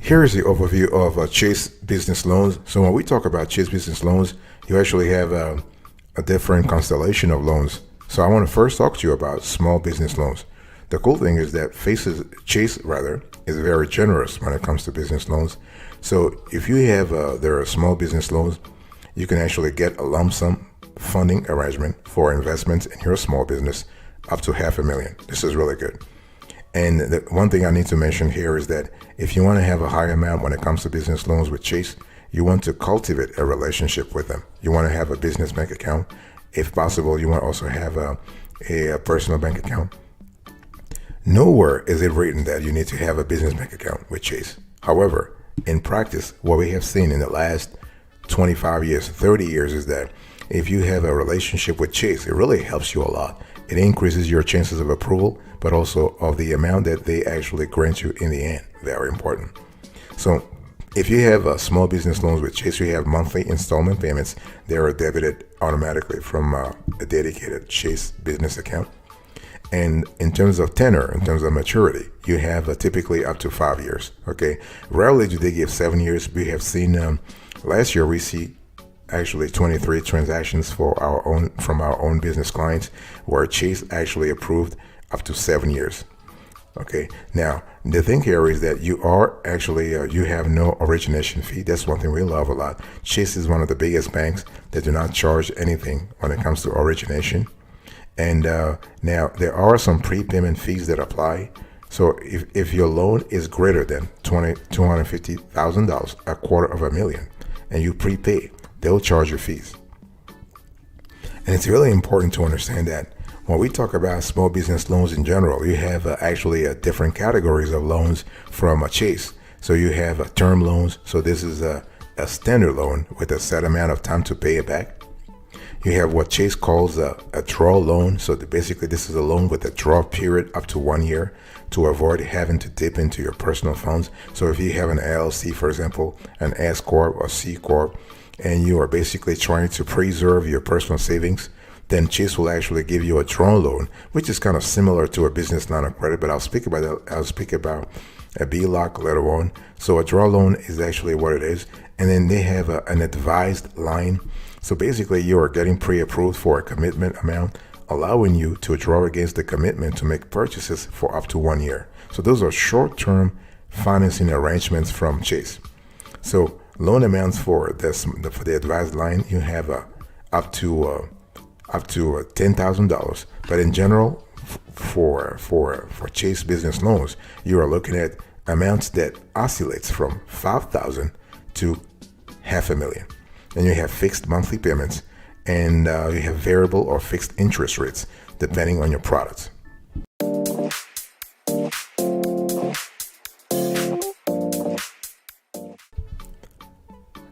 Here's the overview of Chase Business Loans. So when we talk about Chase Business Loans, you actually have a different constellation of loans. So I want to first talk to you about small business loans. The cool thing is that Chase is very generous when it comes to business loans. So if you have there are small business loans, you can actually get a lump sum funding arrangement for investments in your small business up to $500,000. This is really good. And the one thing I need to mention here is that if you want to have a high amount when it comes to business loans with Chase, you want to cultivate a relationship with them. You want to have a business bank account. If possible, you want to also have a personal bank account. Nowhere is it written that you need to have a business bank account with Chase. However, in practice, what we have seen in the last 25 years, 30 years is that if you have a relationship with Chase, it really helps you a lot. It increases your chances of approval, but also of the amount that they actually grant you in the end. Very important. So if you have small business loans with Chase, you have monthly installment payments. They are debited automatically from a dedicated Chase business account. And in terms of tenor, in terms of maturity, you have typically up to 5 years. Okay. Rarely do they give 7 years. We have seen last year, we see actually 23 transactions from our own business clients where Chase actually approved up to 7 years. Okay. Now, the thing here is that you are actually, you have no origination fee. That's one thing we love a lot. Chase is one of the biggest banks that do not charge anything when it comes to origination. And now there are some prepayment fees that apply. So if your loan is greater than $250,000, $250,000, and you prepay, they'll charge you fees. And it's really important to understand that when we talk about small business loans in general, you have actually different categories of loans from Chase. So you have term loans. So this is a standard loan with a set amount of time to pay it back. You have what Chase calls a draw loan. So basically this is a loan with a draw period up to 1 year to avoid having to dip into your personal funds. So if you have an LLC, for example, an S Corp or C Corp, and you are basically trying to preserve your personal savings, then Chase will actually give you a draw loan, which is kind of similar to a business line of credit, but I'll speak about a BLOC later on. So a draw loan is actually what it is. And then they have an advised line. So basically you are getting pre-approved for a commitment amount, allowing you to draw against the commitment to make purchases for up to 1 year. So those are short-term financing arrangements from Chase. So loan amounts for the advised line, you have up to $10,000. But in general, for Chase business loans, you are looking at amounts that oscillates from $5,000 to $500,000. And you have fixed monthly payments, and you have variable or fixed interest rates depending on your products.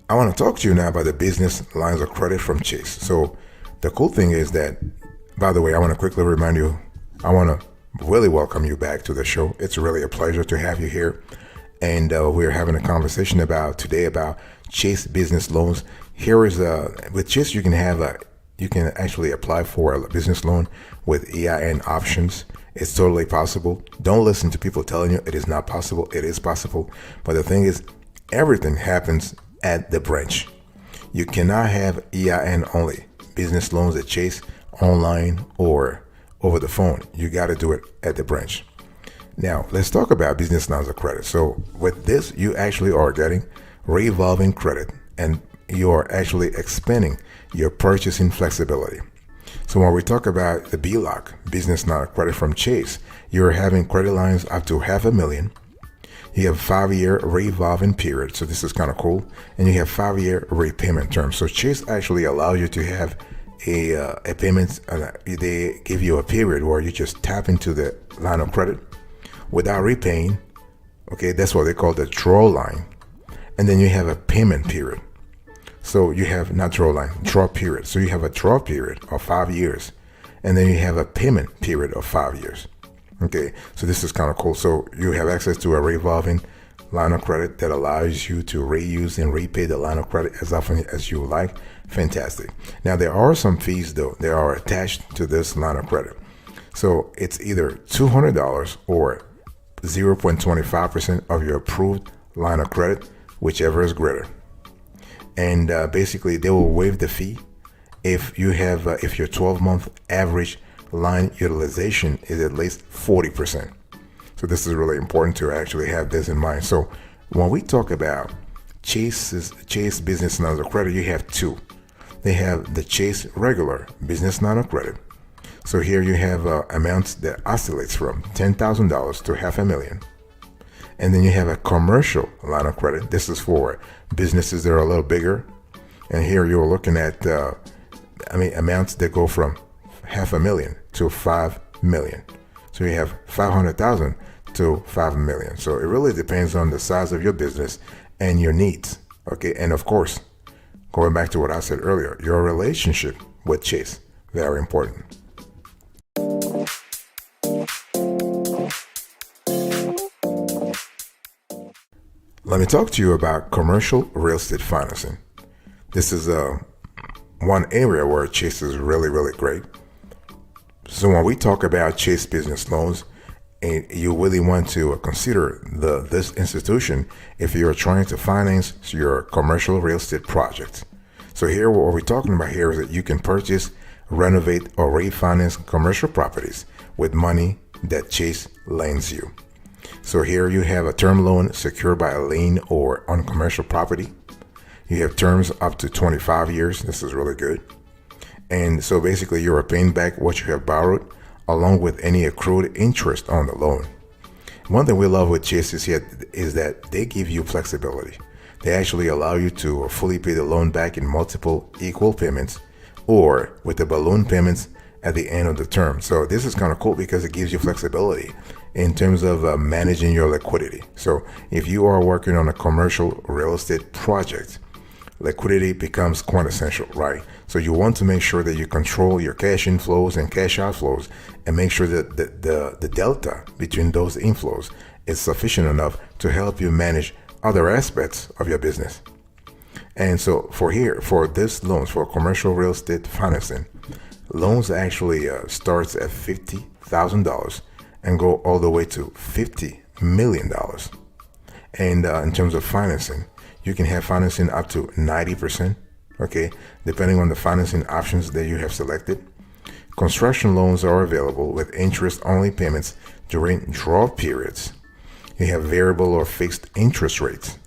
I want to talk to you now about the business lines of credit from Chase. So the cool thing is that, by the way, I want to quickly remind you, I want to really welcome you back to the show. It's really a pleasure to have you here. And we're having a conversation today about Chase business loans. Here is with Chase, you can actually apply for a business loan with EIN options. It's totally possible. Don't listen to people telling you it is not possible. It is possible. But the thing is, everything happens at the branch. You cannot have EIN only business loans at Chase online or over the phone. You got to do it at the branch. Now, let's talk about business lines of credit. So with this, you actually are getting revolving credit, and you are actually expanding your purchasing flexibility. So when we talk about the BLOC, business line of credit from Chase, you're having credit lines up to $500,000. You have 5-year revolving period. So this is kind of cool. And you have 5-year repayment terms. So Chase actually allows you to have a payment. They give you a period where you just tap into the line of credit without repaying. Okay, that's what they call the draw line. And then you have a payment period. So you have not draw line, draw period. So you have a draw period of 5 years, and then you have a payment period of 5 years. Okay, so this is kind of cool. So you have access to a revolving line of credit that allows you to reuse and repay the line of credit as often as you like. Fantastic. Now there are some fees though that are attached to this line of credit. So it's either $200 or 0.25% of your approved line of credit, whichever is greater. And basically, they will waive the fee if you have if your 12-month average line utilization is at least 40%. So this is really important to actually have this in mind. So when we talk about Chase business lines of credit, you have two. They have the Chase regular business line of credit. So here you have amounts that oscillates from $10,000 to $500,000. And then you have a commercial line of credit. This is for businesses that are a little bigger. And here you're looking at amounts that go from $500,000 to $5 million. So you have $500,000 to $5 million. So it really depends on the size of your business and your needs. Okay, and of course, going back to what I said earlier, your relationship with Chase, very important. Let me talk to you about commercial real estate financing. This is one area where Chase is really, really great. So when we talk about Chase business loans, and you really want to consider this institution if you're trying to finance your commercial real estate project. So here, what we're talking about here is that you can purchase, renovate, or refinance commercial properties with money that Chase lends you. So here you have a term loan secured by a lien or on commercial property. You have terms up to 25 years. This is really good. And so basically you're paying back what you have borrowed along with any accrued interest on the loan. One thing we love with Chase is that they give you flexibility. They actually allow you to fully pay the loan back in multiple equal payments or with the balloon payments at the end of the term. So this is kind of cool because it gives you flexibility in terms of managing your liquidity. So if you are working on a commercial real estate project, liquidity becomes quite essential, right? So you want to make sure that you control your cash inflows and cash outflows and make sure that the delta between those inflows is sufficient enough to help you manage other aspects of your business. And so for this loans, for commercial real estate financing, loans actually starts at $50,000 and go all the way to $50 million. And in terms of financing, you can have financing up to 90%, okay, depending on the financing options that you have selected. Construction loans are available with interest-only payments during draw periods. You have variable or fixed interest rates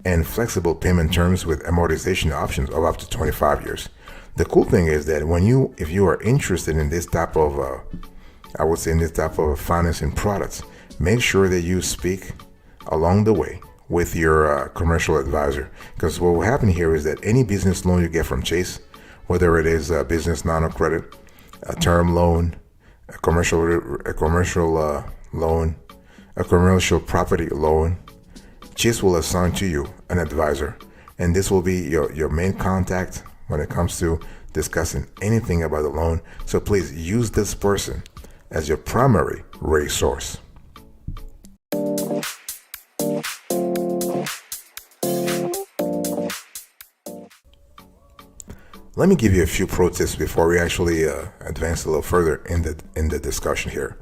and flexible payment terms with amortization options of up to 25 years. The cool thing is that if you are interested in this type of, financing products, make sure that you speak along the way with your commercial advisor, because what will happen here is that any business loan you get from Chase, whether it is a business line of credit, a term loan, a commercial loan, a commercial property loan, Chase will assign to you an advisor, and this will be your main contact when it comes to discussing anything about the loan. So please use this person as your primary resource. Let me give you a few pro tips before we actually advance a little further in the discussion here.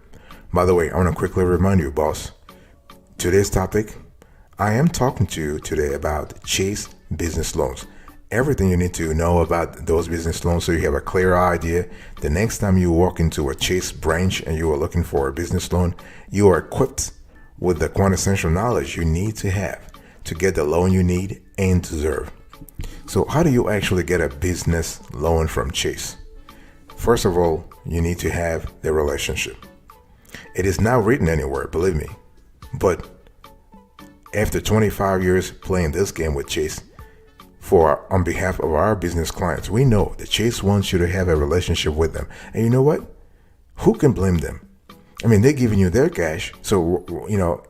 By the way, I want to quickly remind you, boss, today's topic, I am talking to you today about Chase business loans. Everything you need to know about those business loans so you have a clear idea. The next time you walk into a Chase branch and you are looking for a business loan, you are equipped with the quintessential knowledge you need to have to get the loan you need and deserve. So how do you actually get a business loan from Chase? First of all, you need to have the relationship. It is not written anywhere, believe me. But after 25 years playing this game with Chase, on behalf of our business clients, we know that Chase wants you to have a relationship with them. And you know what? Who can blame them? I mean, they're giving you their cash. So,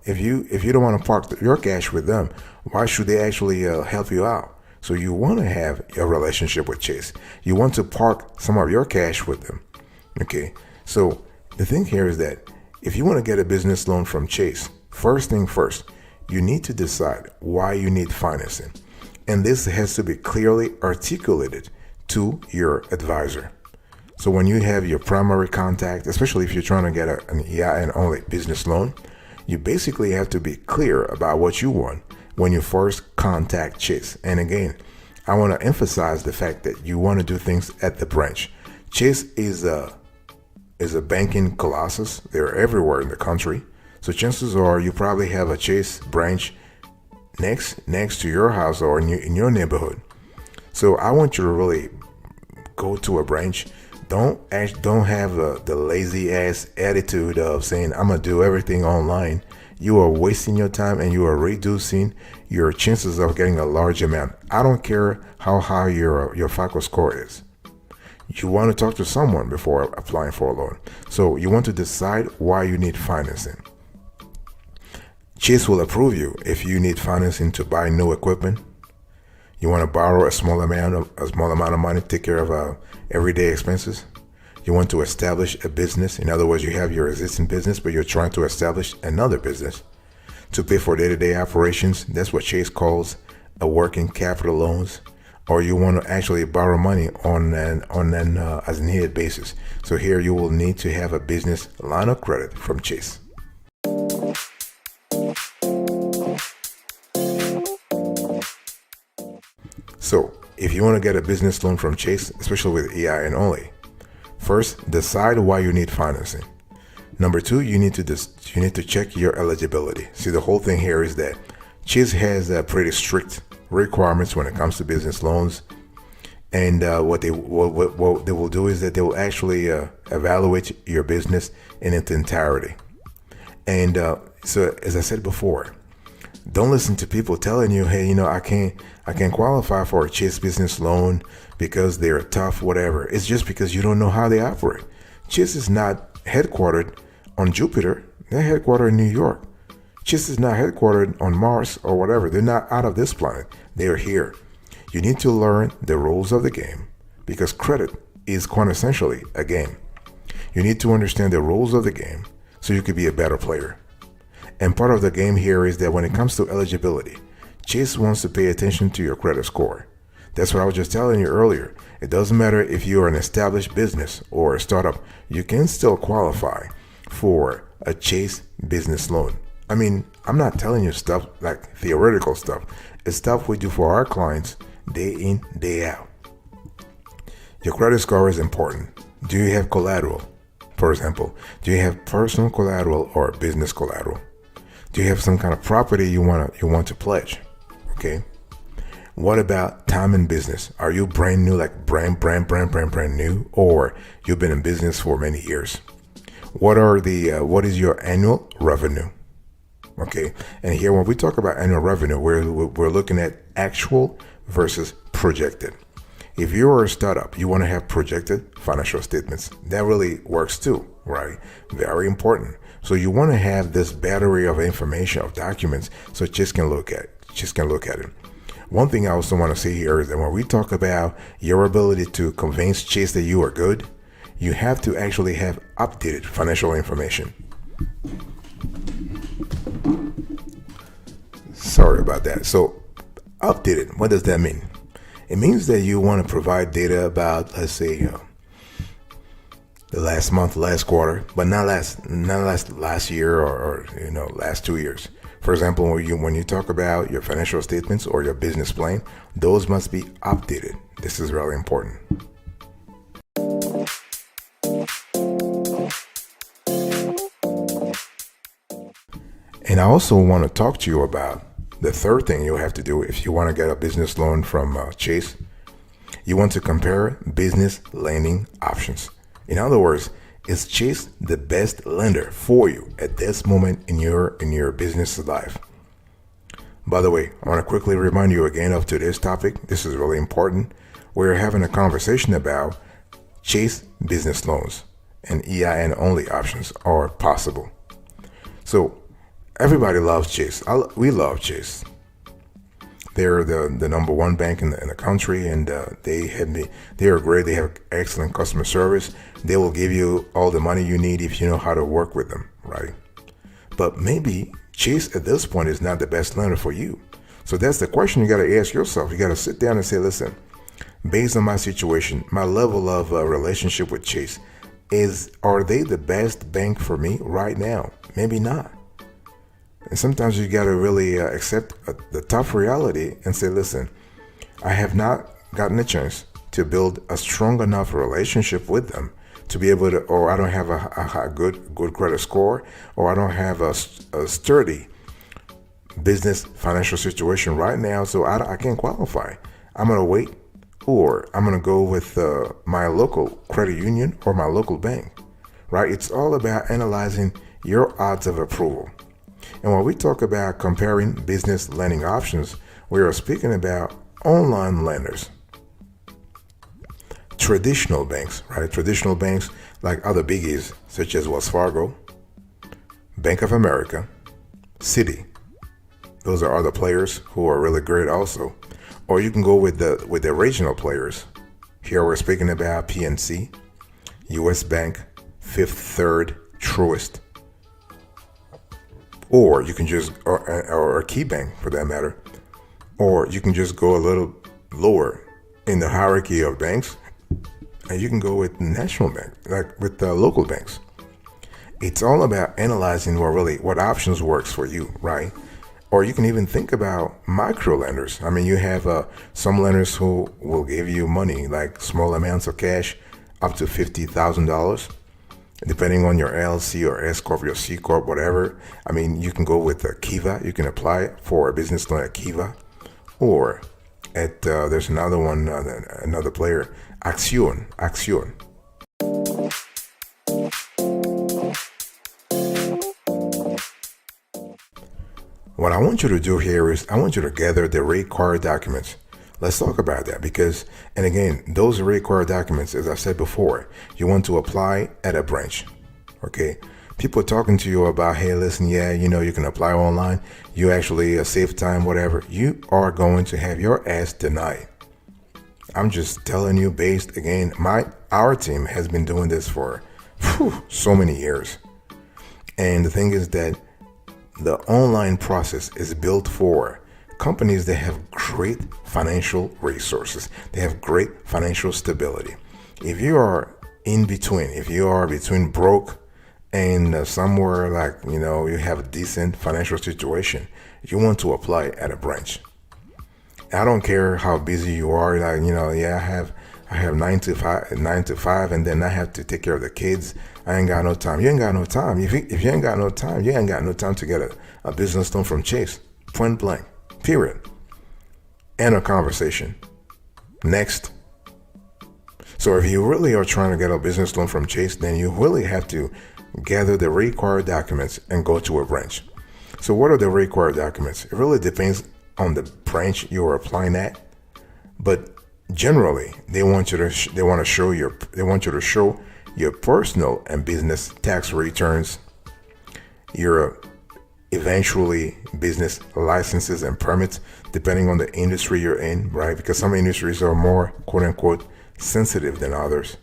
if you don't want to park your cash with them, why should they actually help you out? So you want to have a relationship with Chase. You want to park some of your cash with them. Okay. So the thing here is that if you want to get a business loan from Chase, first thing first, you need to decide why you need financing. And this has to be clearly articulated to your advisor. So when you have your primary contact, especially if you're trying to get an EIN only business loan, you basically have to be clear about what you want when you first contact Chase. And again, I want to emphasize the fact that you want to do things at the branch. Chase is a banking colossus. They're everywhere in the country. So chances are you probably have a Chase branch next to your house or in your neighborhood. So I want you to really go to a branch. Don't have the lazy ass attitude of saying I'm gonna do everything online. You are wasting your time and you are reducing your chances of getting a large amount. I don't care how high your FICO score is. You want to talk to someone before applying for a loan. So you want to decide why you need financing. Chase will approve you if you need financing to buy new equipment. You want to borrow a small amount of money to take care of everyday expenses. You want to establish a business. In other words, you have your existing business, but you're trying to establish another business to pay for day-to-day operations. That's what Chase calls a working capital loans. Or you want to actually borrow money on an as needed basis. So here you will need to have a business line of credit from Chase. So if you want to get a business loan from Chase, especially with EIN only, first decide why you need financing. Number two, you need to check your eligibility. See, the whole thing here is that Chase has pretty strict requirements when it comes to business loans, and what they will do is that they will actually evaluate your business in its entirety. And so, as I said before, don't listen to people telling you, hey, I can't qualify for a Chase business loan because they're tough, whatever. It's just because you don't know how they operate. Chase is not headquartered on Jupiter. They're headquartered in New York. Chase is not headquartered on Mars or whatever. They're not out of this planet. They're here. You need to learn the rules of the game because credit is quintessentially a game. You need to understand the rules of the game so you could be a better player. And part of the game here is that when it comes to eligibility, Chase wants to pay attention to your credit score. That's what I was just telling you earlier. It doesn't matter if you're an established business or a startup, you can still qualify for a Chase business loan. I mean, I'm not telling you stuff like theoretical stuff. It's stuff we do for our clients day in, day out. Your credit score is important. Do you have collateral? For example, do you have personal collateral or business collateral? Do you have some kind of property you want to pledge? Okay. What about time in business? Are you brand new, like brand new, or you've been in business for many years? What is your annual revenue? Okay. And here, when we talk about annual revenue, we're looking at actual versus projected. If you're a startup, you want to have projected financial statements. That really works too, right? Very important. So you want to have this battery of information, of documents, so Chase can look at it. One thing I also want to say here is that when we talk about your ability to convince Chase that you are good, you have to actually have updated financial information. Sorry about that. So updated, what does that mean? It means that you want to provide data about, let's say, the last month, last quarter, but not last year or last 2 years. For example, when you talk about your financial statements or your business plan, those must be updated. This is really important. And I also want to talk to you about the third thing you have to do if you want to get a business loan from Chase. You want to compare business lending options. In other words, is Chase the best lender for you at this moment in your business life? By the way, I want to quickly remind you again of today's topic. This is really important. We're having a conversation about Chase business loans and EIN only options are possible. So everybody loves Chase. We love Chase. They're the number one bank in the country, and they are great. They have excellent customer service. They will give you all the money you need if you know how to work with them, right? But maybe Chase at this point is not the best lender for you. So that's the question you got to ask yourself. You got to sit down and say, listen, based on my situation, my level of relationship with Chase, are they the best bank for me right now? Maybe not. And sometimes you got to really accept the tough reality and say, listen, I have not gotten a chance to build a strong enough relationship with them to be able to, or I don't have a good credit score, or I don't have a sturdy business financial situation right now, so I can't qualify. I'm going to wait, or I'm going to go with my local credit union or my local bank, right? It's all about analyzing your odds of approval. And when we talk about comparing business lending options, we are speaking about online lenders, traditional banks, right? Traditional banks like other biggies such as Wells Fargo, Bank of America, Citi. Those are other players who are really great also. Or you can go with the regional players. Here we're speaking about PNC, US Bank, Fifth Third, Truist. Or you can just, or Key Bank for that matter. Or you can just go a little lower in the hierarchy of banks, and you can go with national bank, like with the local banks. It's all about analyzing what options works for you, right? Or you can even think about micro lenders. I mean, you have some lenders who will give you money, like small amounts of cash, up to $50,000, depending on your LLC or S Corp, your C Corp, whatever. I mean, you can go with Kiva. You can apply for a business loan at Kiva, or at there's another one, another player, Acción. What I want you to do here is I want you to gather the required documents. Let's talk about that because, and again, those required documents, as I said before, you want to apply at a branch, okay? People talking to you about, hey, listen, yeah, you can apply online. You actually save time, whatever. You are going to have your ass denied. I'm just telling you based, again, our team has been doing this for so many years. And the thing is that the online process is built for companies that have great financial resources. They have great financial stability. If you are in between, if you are between broke and somewhere like, you have a decent financial situation, you want to apply at a branch. I don't care how busy you are. Like, I have 9 to 5, and then I have to take care of the kids. I ain't got no time. You ain't got no time. If you ain't got no time, you ain't got no time to get a business loan from Chase. Point blank. Period. End of conversation. Next. So if you really are trying to get a business loan from Chase, then you really have to gather the required documents and go to a branch. So what are the required documents? It really depends on the branch you are applying at, but generally they want you to show your personal and business tax returns, your eventually business licenses and permits, depending on the industry you're in, right? Because some industries are more quote unquote sensitive than others.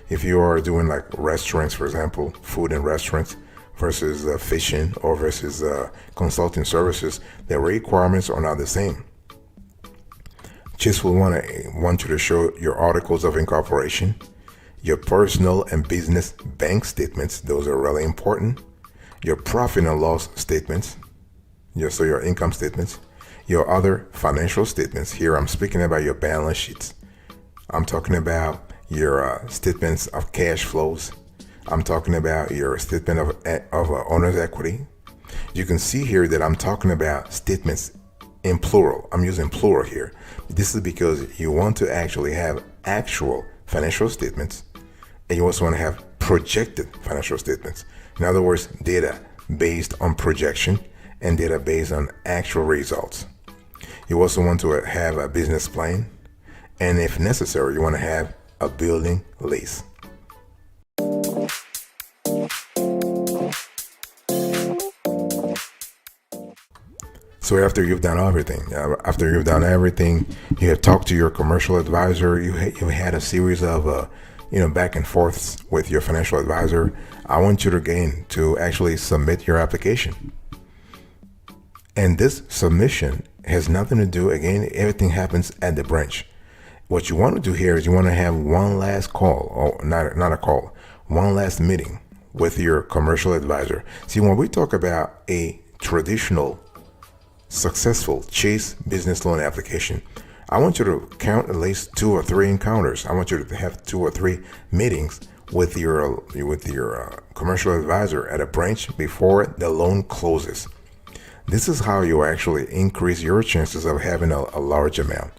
If you are doing like restaurants, for example, food and restaurants versus fishing or versus consulting services, the requirements are not the same. Chase will want you to show your articles of incorporation, your personal and business bank statements. Those are really important. Your profit and loss statements, your income statements, your other financial statements. Here I'm speaking about your balance sheets. I'm talking about your statements of cash flows. I'm talking about your statement of owner's equity. You can see here that I'm talking about statements in plural. I'm using plural here. This is because you want to actually have actual financial statements, and you also want to have projected financial statements. In other words, data based on projection and data based on actual results. You also want to have a business plan, and if necessary, you want to have a building lease. So after you've done everything, you have talked to your commercial advisor, you had a series of back and forths with your financial advisor. I want you to actually submit your application. And this submission has nothing to do, again, everything happens at the branch. What you want to do here is you want to have one last call, or not a call, one last meeting with your commercial advisor. See, when we talk about a traditional successful Chase business loan application, I want you to count at least 2 or 3 encounters. I want you to have 2 or 3 meetings with your commercial advisor at a branch before the loan closes. This is how you actually increase your chances of having a large amount,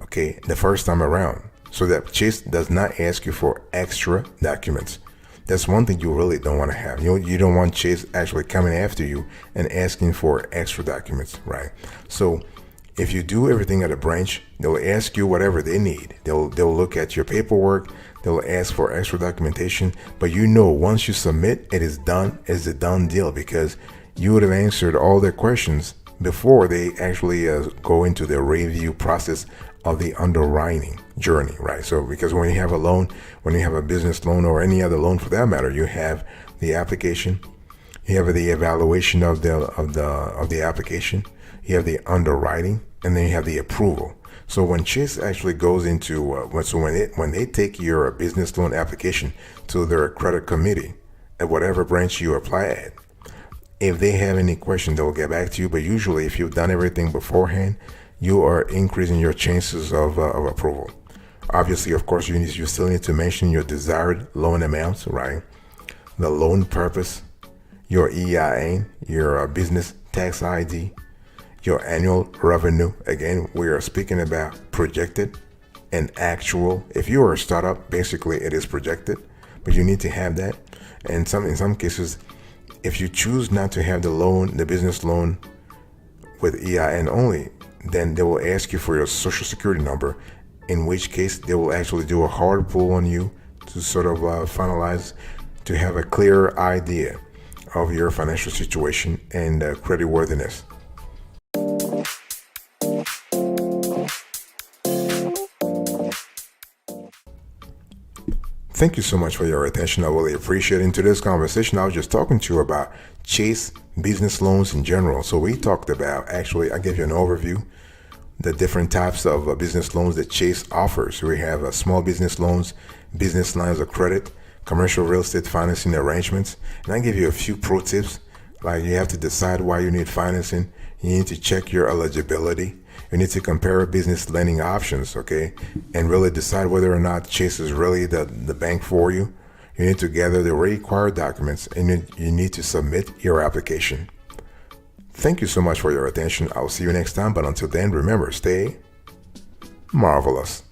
okay, the first time around, so that Chase does not ask you for extra documents. That's one thing you really don't want to have. You don't want Chase actually coming after you and asking for extra documents, right? So if you do everything at a branch, they'll ask you whatever they need. They'll look at your paperwork. They'll ask for extra documentation. But once you submit, it is done. It's a done deal, because you would have answered all their questions before they actually go into the review process of the underwriting journey, right? So because when you have a loan, when you have a business loan or any other loan for that matter, you have the application, you have the evaluation of the application, you have the underwriting, and then you have the approval. So when Chase actually goes into when they take your business loan application to their credit committee at whatever branch you apply at, if they have any questions, they'll get back to you. But usually, if you've done everything beforehand, you are increasing your chances of approval. Obviously, of course, you still need to mention your desired loan amounts, right? The loan purpose, your EIN, your business tax ID, your annual revenue. Again, we are speaking about projected and actual. If you are a startup, basically it is projected, but you need to have that. And in some cases, if you choose not to have the business loan with EIN only, then they will ask you for your social security number, in which case they will actually do a hard pull on you to sort of finalize, to have a clear idea of your financial situation and creditworthiness. Thank you so much for your attention. I really appreciate it. In today's conversation, I was just talking to you about Chase business loans in general. So we talked about, actually, I gave you an overview, the different types of business loans that Chase offers. We have small business loans, business lines of credit, commercial real estate financing arrangements. And I give you a few pro tips, like you have to decide why you need financing. You need to check your eligibility. You need to compare business lending options, okay, and really decide whether or not Chase is really the bank for you. You need to gather the required documents, and you need to submit your application. Thank you so much for your attention. I'll see you next time, but until then, remember, stay marvelous.